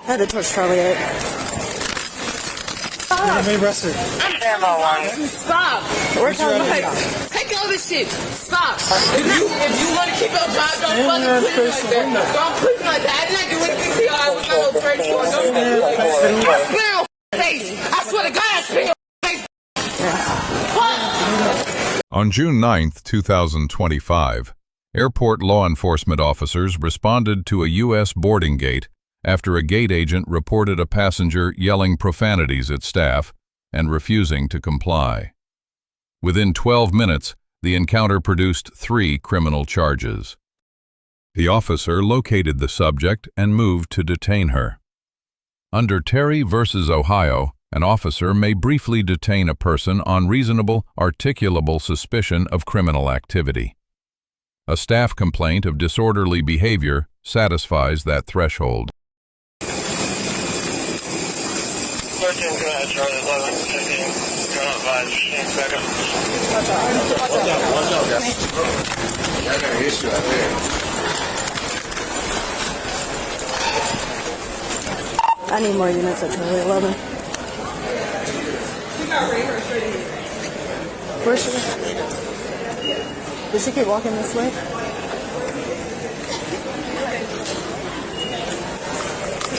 Headed towards Charlie 8. Stop. You arrested. Stop. We're telling you Like, take all this shit. Stop. If you want to keep your job, don't fucking put me like that. Don't put me like that. I did not do anything to y'all. I was not no threat to you. I swear on face. I swear to God, I spit your face. On June 9th, 2025, airport law enforcement officers responded to a U.S. boarding gate after a gate agent reported a passenger yelling profanities at staff and refusing to comply. Within 12 minutes, the encounter produced 3 criminal charges. The officer located the subject and moved to detain her. Under Terry v. Ohio, an officer may briefly detain a person on reasonable, articulable suspicion of criminal activity. A staff complaint of disorderly behavior satisfies that threshold. I need more units at Charlie 11. Where's she? Did she keep walking this way?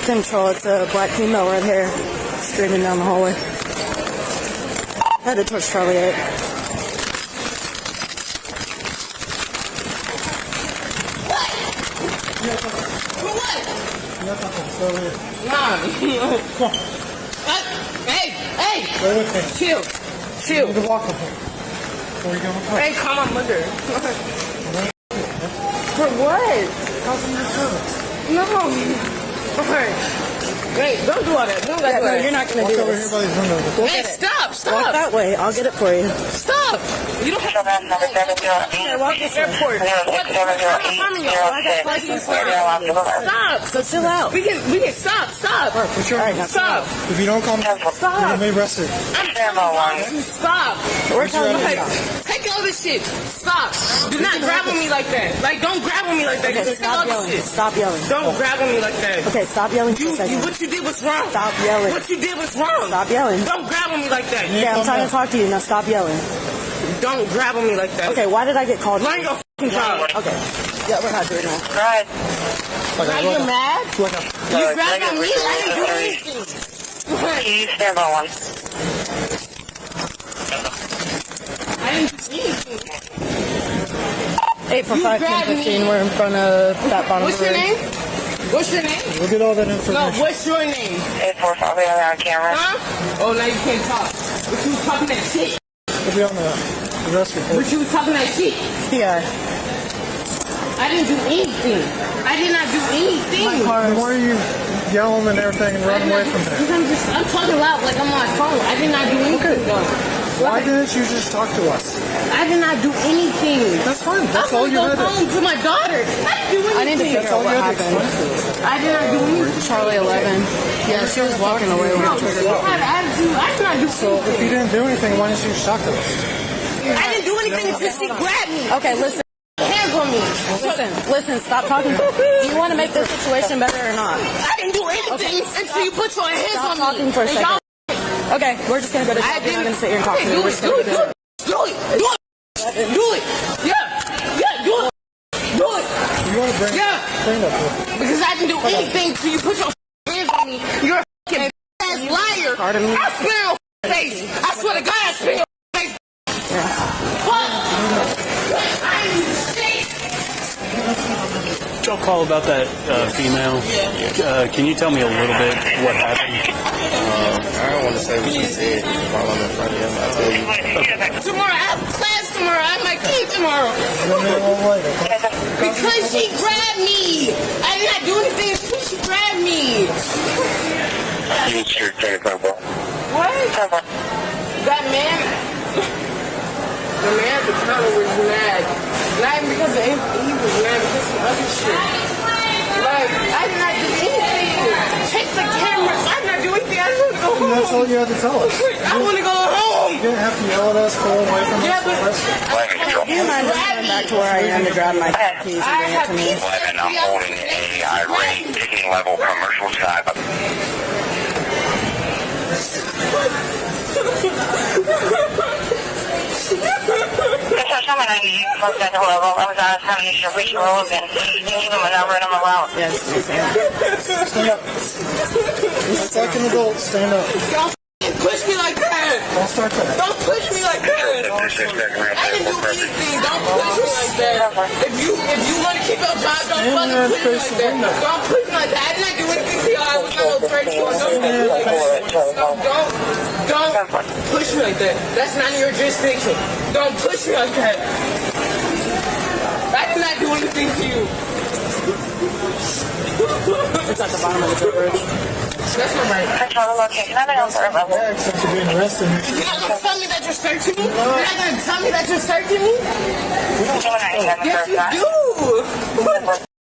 Control, it's a black female right here, streaming down the hallway. Headed towards Charlie 8. Hey! Chill. You need to walk with her. Before you go in the car. Hey, come on, mother. For what? Causing your service. No. Alright. Hey, don't do all that. Don't do No, that. you're not going to do Over this. here by these windows. Hey, stop. Walk that way. I'll get it for you. Stop. You don't have to Walk this way. airport. What? Stop. So chill out. We can stop. Alright, put your hands. Stop. If you don't come, you're Stop. going to be arrested. Stop. We're telling you. Like, take all this shit. Stop. Do not grab on me like that. Like, don't grab on me like that. Okay, Just take all stop this yelling. shit. Stop yelling. Don't grab on me like that. Okay, stop yelling for a second. What you did was wrong. Stop yelling. What you did was wrong. Stop yelling. Don't grab on me like that. Yeah, I'm trying to talk to you. Now stop yelling. Don't grab on me like that. Okay, why did I get called? Learn your fucking job. Okay. Yeah, we're not doing that. Now you're mad? You grabbed on me? I didn't do anything. Stand by one. I didn't do anything. 8 for 5, 10, 15. We're in front of that bottom What's your room. name? What's your name? We'll get all that No, information. what's your name? 845, we have it on camera. Huh? Oh, now you can't talk. But you was talking that shit. We'll be on the arrest report. But you was talking that shit. Yeah. I didn't do anything. I did not do anything. Then why are you yelling and everything and running away from there? Because I'm talking loud like I'm on my phone. I did not do anything. Why didn't you just talk to us? I did not do anything. That's fine. That's all you had I to home to my daughter. I didn't do anything. I need to figure out what happened. I did not do anything. Charlie 11. Yeah, she was walking away when I No, triggered she her. had an attitude. I did not do So if you anything. didn't do anything, why didn't you just talk to us? I didn't do anything until she grabbed me. Okay, listen. Hands on me. Listen, stop talking. Do you want to make this situation better or not? I didn't do anything until you put your hands Stop on me. talking for a And second. Okay, we're just going to go to I Shelby. I'm didn't. going to sit here and talk to you. Do We're it. just going to Do do it. Do it. Do it. Do it. Yeah. Yeah. Do it. Do it. You want to bring up here? Because I didn't do anything until you put your hands on me. You're a fucking ass liar. Pardon me? I spit in your face. I swear to God, I spit in your face. What? I ain't do shit. Y'all call about that female. Can you tell me a little bit what happened? I don't want to say what she said while I'm in front of him. I'll tell you. Tomorrow, I have class tomorrow. I have my kid tomorrow. Because she grabbed me. I did not do anything until she grabbed me. You need your turn, What? That man, the man at the counter was mad. Not even because of anything, he was mad because of other shit. Like, I did not do anything. Check the cameras. I did not do anything. I just want to go home. that's all you had to tell us. I want to go home. You didn't have to yell at us, pull away from Yeah, us. but Do you mind just going back to where I am to grab my keys and bring it to me? 11, I'm holding a irate ticking level commercial side. Someone I need to close that level. I was on having you reach a roll and you give them a number and I'm allowed. Yes, Stand up. It's like an adult. Stand up. Don't push me like that. Don't start that. Don't push me like that. I didn't do anything. Don't push me like that. If you want to keep your job, don't fucking push me like that. Don't push me like that. I did not do anything to y'all. I was not no threat to y'all. Don't push me like that. That's not in your jurisdiction. Don't push me like that. I did not do anything to you. it's at the bottom of the drawbridge. That's not right. Control location. I'm in a third level. Since you're being arrested. You're not going to tell me that you're searching me? You're not going to tell me that you're searching me? Yes, you do.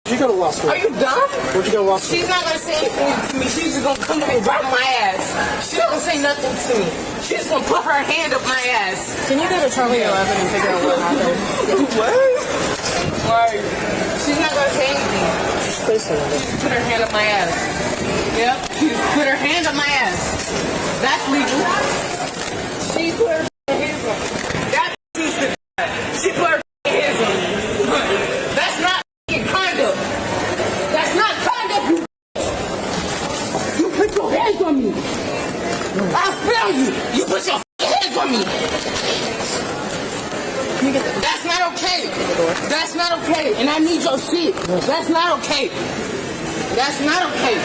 You go to law school. Are you dumb? Where'd you go to law school? She's not going to say anything to me. She's just going to come and drop my ass. She's not going to say nothing to me. She's just going to put her hand up my ass. Can you go to Charlie 11 and figure out what happened? What? Why? She's not going to say anything. Just please say it. She put her hand up my ass. Yep. She put her hand up my ass. That's legal. She put her hands on me. That's legal. She put her hands on me. That's not conduct. That's not conduct, you. You put your hands on me. I'll spell you. You put your hands on me. That's not okay. That's not okay. And I need your shit. That's not okay. That's not okay.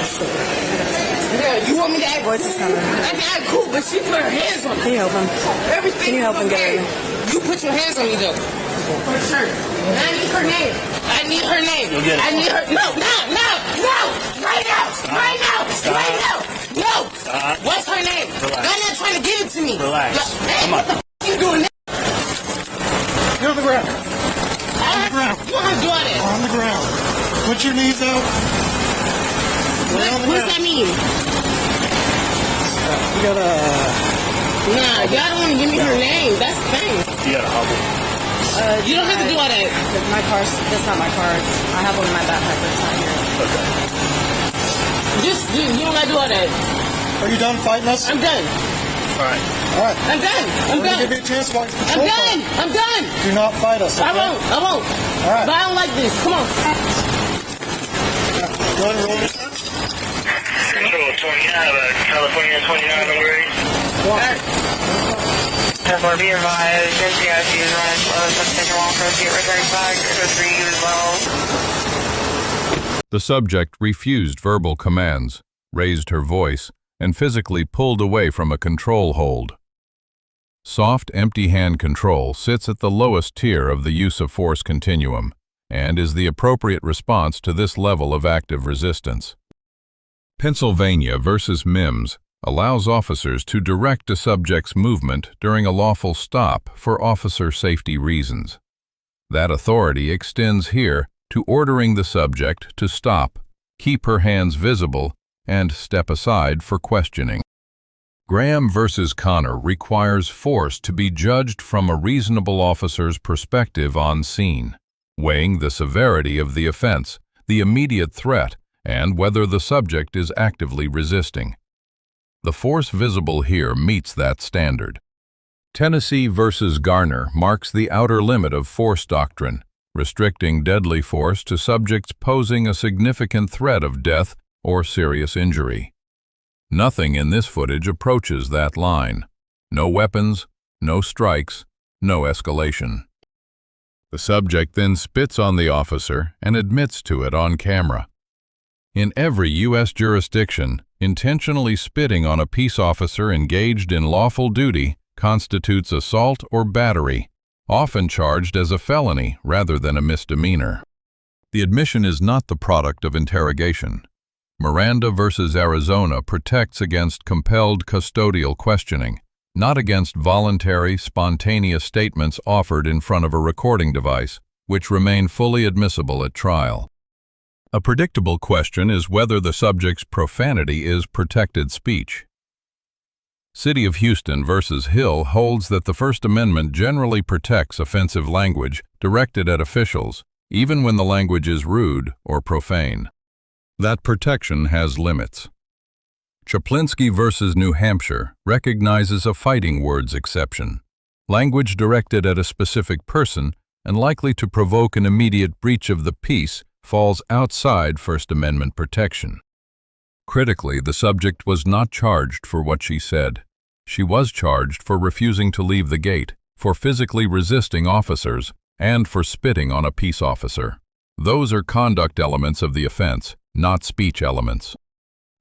Yeah, you want me to act? Voice is coming. I can act cool, but she put her hands on me. Can you help him? Everything Can you help is him get okay. in? You put your hands on me though. For sure. And I need her name. I need her name. You'll get it. I need her. No. Right now. Right now. Stop. Right now. No. Stop. What's her name? Relax. I'm not trying to give it to me. Relax. Hey, Come on. what the f you doing now? Get on the ground. On the ground. You want to do all that? On the ground. Put your knees out. Lay on the What does ground. that mean? You gotta. Nah, y'all don't want to give me her name. That's the thing. You gotta hobble. You don't have to do all that. My car's, that's not my car. I have one in my backpack, but it's not here. Okay. You don't got to do all that. Are you done fighting us? I'm done. All right. All right. I'm done. I'm We're gonna done. give you a chance to watch the I'm patrol done. car. I'm done. Do not fight us. I Okay? won't. I won't. All right. But I don't like this. Come on. Go ahead and roll this. Control 29, California 29 number 8. For be advised, NCIC is running slow, substation 1 for get returning back, 3 as well. The subject refused verbal commands, raised her voice, and physically pulled away from a control hold. Soft, empty hand control sits at the lowest tier of the use of force continuum and is the appropriate response to this level of active resistance. Pennsylvania versus Mimms allows officers to direct a subject's movement during a lawful stop for officer safety reasons. That authority extends here to ordering the subject to stop, keep her hands visible, and step aside for questioning. Graham versus Garner requires force to be judged from a reasonable officer's perspective on scene, weighing the severity of the offense, the immediate threat, and whether the subject is actively resisting. The force visible here meets that standard. Tennessee versus Garner marks the outer limit of force doctrine, restricting deadly force to subjects posing a significant threat of death or serious injury. Nothing in this footage approaches that line. No weapons, no strikes, no escalation. The subject then spits on the officer and admits to it on camera. In every U.S. jurisdiction, intentionally spitting on a peace officer engaged in lawful duty constitutes assault or battery, often charged as a felony rather than a misdemeanor. The admission is not the product of interrogation. Miranda versus Arizona protects against compelled custodial questioning, not against voluntary, spontaneous statements offered in front of a recording device, which remain fully admissible at trial. A predictable question is whether the subject's profanity is protected speech. City of Houston versus Hill holds that the First Amendment generally protects offensive language directed at officials, even when the language is rude or profane. That protection has limits. Chaplinsky versus New Hampshire recognizes a fighting words exception. Language directed at a specific person and likely to provoke an immediate breach of the peace falls outside First Amendment protection. Critically, the subject was not charged for what she said. She was charged for refusing to leave the gate, for physically resisting officers, and for spitting on a peace officer. Those are conduct elements of the offense, not speech elements.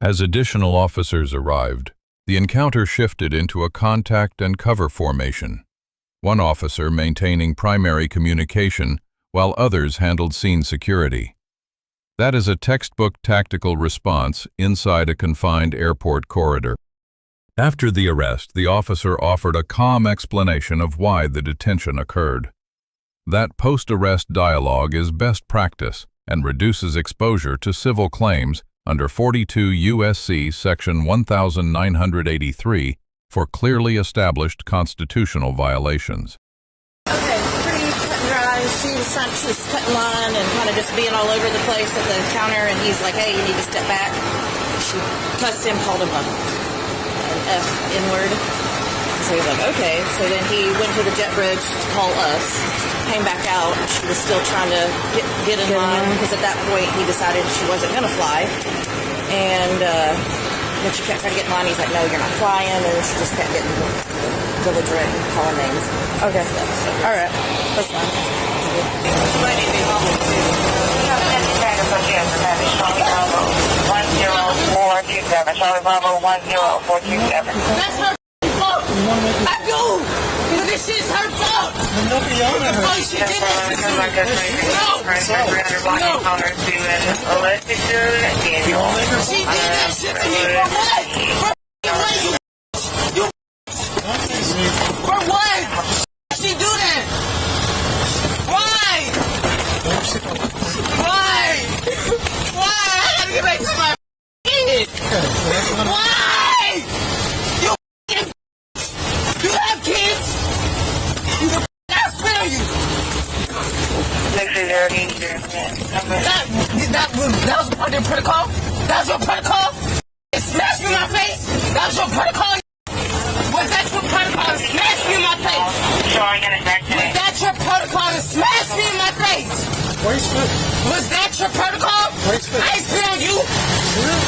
As additional officers arrived, the encounter shifted into a contact and cover formation. One officer maintaining primary communication, while others handled scene security. That is a textbook tactical response inside a confined airport corridor. After the arrest, the officer offered a calm explanation of why the detention occurred. That post-arrest dialogue is best practice and reduces exposure to civil claims under 42 U.S.C. Section 1983 for clearly established constitutional violations. Okay, pretty cut and dry. She was cutting line and kind of just being all over the place at the counter, and he's like, hey, you need to step back. She cussed him, called him an F-word. So he's like, okay. So then he went to the jet bridge to call us, came back out. She was still trying to get in line, because at that point he decided she wasn't going to fly. And when she kept trying to get in line, he's like, no, you're not flying. And then she just kept getting belligerent and calling names. Okay. Stuff, so. All right. That's fine. She might need to be humble, too. Charlie Bravo 10427. That's her fault. I do. But this shit's her fault. Nobody on her. Oh, she did that. She did that shit to me for what? For what? She do that? Why? Why? Why? I gotta get back to my kid. Why? You have kids? I spare you. That was part of your protocol? That was your protocol? It smashed me in my face? That was your protocol? Was that your protocol to smash me in my face? Was that your protocol to smash me in my face? Was that your protocol? I ain't spit on you.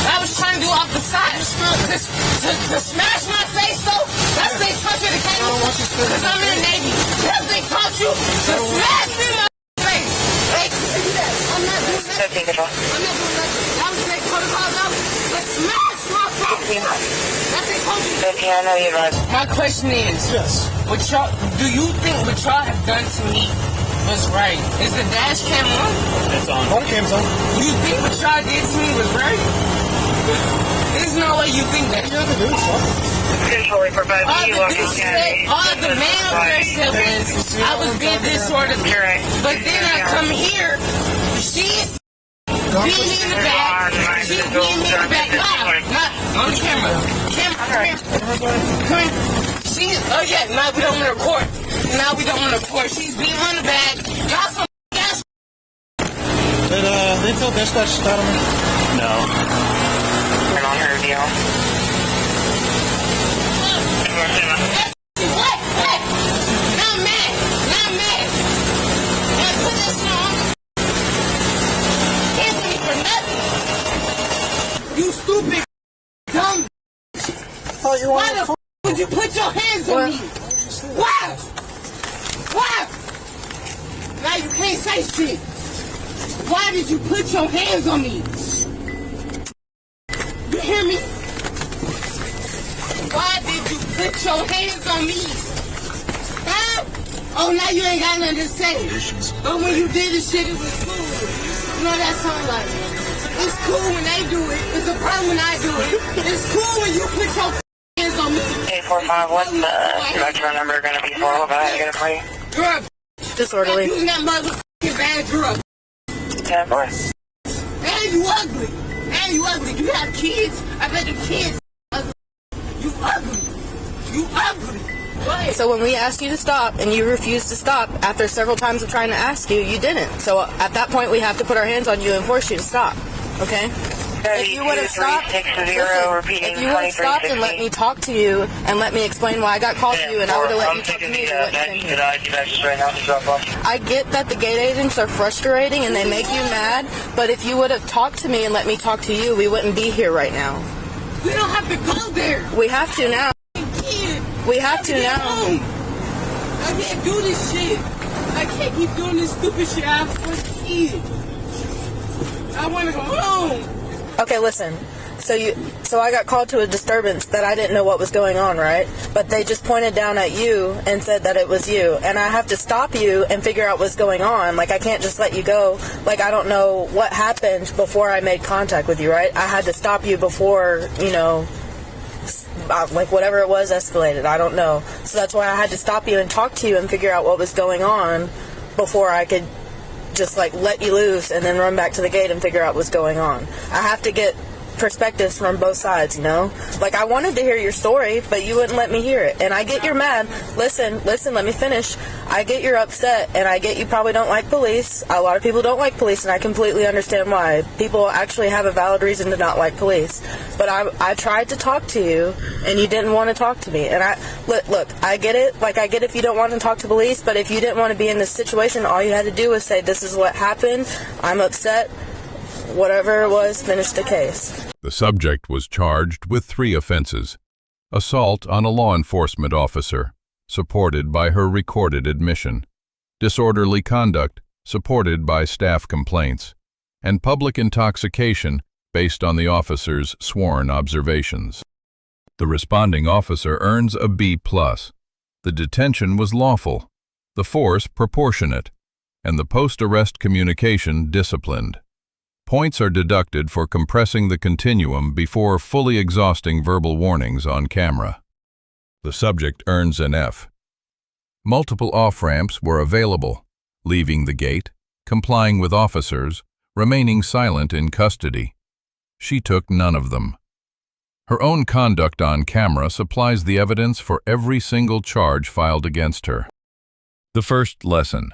I was trying to do off the side. To smash my face though? That's what they taught you at the Academy? Because I'm in the Navy. That's what they taught you? To smash me in my face. Hey, do that. I'm not doing that. I'm not doing that. That was their protocol though. To smash my face. That's what they told you. I know you're right. My question is, what y'all, do you think what y'all have done to me was right? Is the dash cam on? It's on. Bodycam's on. You think what y'all did to me was right? There's no way you think that. Yeah, the dude's fine. Controlling for 5 All the man up there said was I was being disorderly. But then I come here, she's being in the back. She's being in the back. Not on the camera. Come here. She's, oh yeah, now we don't want to record. Now we don't want to record. She's being on the back. Y'all some gas. Did they tell dispatch to start on me? No. And on her deal. What? Not mad. Not mad. And put this on. Answer me for nothing. You stupid, dumb. Oh, you Why the f would you put your hands on me? Why? Why? Now you can't say shit. Why did you put your hands on me? You hear me? Why did you put your hands on me? Huh? Oh, now you ain't got nothing to say. But when you did this shit, it was cool. You know that song like, it's cool when they do it. It's a problem when I do it. It's cool when you put your hands on me. 845, what's the metro number going to be for? We'll go ahead and get it for you. You're a Disorderly. using that motherfucking bad girl. 10-4. And you ugly. And you ugly. You have kids. I bet the kids ugly. You ugly. So when we asked you to stop and you refused to stop after several times of trying to ask you, you didn't. So at that point, we have to put our hands on you and force you to stop. Okay? If you would have stopped, if you would have stopped and let me talk to you and let me explain why I got called to you, and I would have let you talk to me, you wouldn't have been here. I get that the gate agents are frustrating and they make you mad, but if you would have talked to me and let me talk to you, we wouldn't be here right now. We don't have to go there. We have to now. We have to now. I can't do this shit. I can't keep doing this stupid shit. I have 4 kids. I want to go home. Okay, listen. So I got called to a disturbance that I didn't know what was going on, right? But they just pointed down at you and said that it was you. And I have to stop you and figure out what's going on. Like, I can't just let you go. Like, I don't know what happened before I made contact with you, right? I had to stop you before, you know, like whatever it was escalated. I don't know. So that's why I had to stop you and talk to you and figure out what was going on before I could just like let you loose and then run back to the gate and figure out what's going on. I have to get perspectives from both sides, you know? Like, I wanted to hear your story, but you wouldn't let me hear it. And I get you're mad. Listen, let me finish. I get you're upset, and I get you probably don't like police. A lot of people don't like police, and I completely understand why. People actually have a valid reason to not like police. But I tried to talk to you, and you didn't want to talk to me. And look, I get it. Like, I get if you don't want to talk to police, but if you didn't want to be in this situation, all you had to do was say, this is what happened. I'm upset. Whatever it was, finish the case. The subject was charged with 3 offenses: assault on a law enforcement officer, supported by her recorded admission; disorderly conduct, supported by staff complaints; and public intoxication, based on the officer's sworn observations. The responding officer earns a B+. The detention was lawful, the force proportionate, and the post-arrest communication disciplined. Points are deducted for compressing the continuum before fully exhausting verbal warnings on camera. The subject earns an F. Multiple off-ramps were available: leaving the gate, complying with officers, remaining silent in custody. She took none of them. Her own conduct on camera supplies the evidence for every single charge filed against her. The first lesson: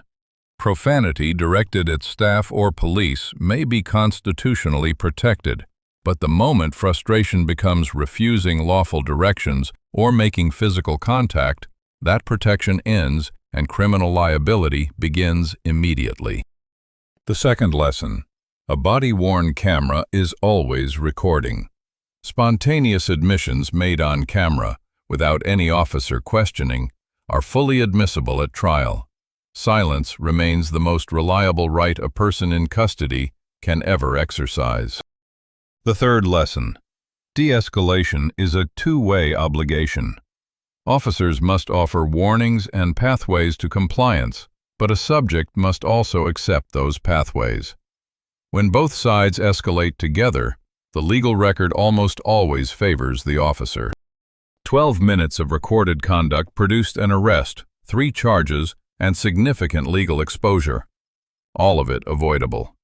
profanity directed at staff or police may be constitutionally protected, but the moment frustration becomes refusing lawful directions or making physical contact, that protection ends and criminal liability begins immediately. The second lesson: a body-worn camera is always recording. Spontaneous admissions made on camera, without any officer questioning, are fully admissible at trial. Silence remains the most reliable right a person in custody can ever exercise. The third lesson: de-escalation is a two-way obligation. Officers must offer warnings and pathways to compliance, but a subject must also accept those pathways. When both sides escalate together, the legal record almost always favors the officer. 12 minutes of recorded conduct produced an arrest, 3 charges, and significant legal exposure. All of it avoidable.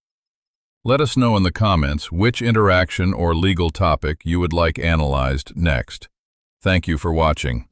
Let us know in the comments which interaction or legal topic you would like analyzed next. Thank you for watching.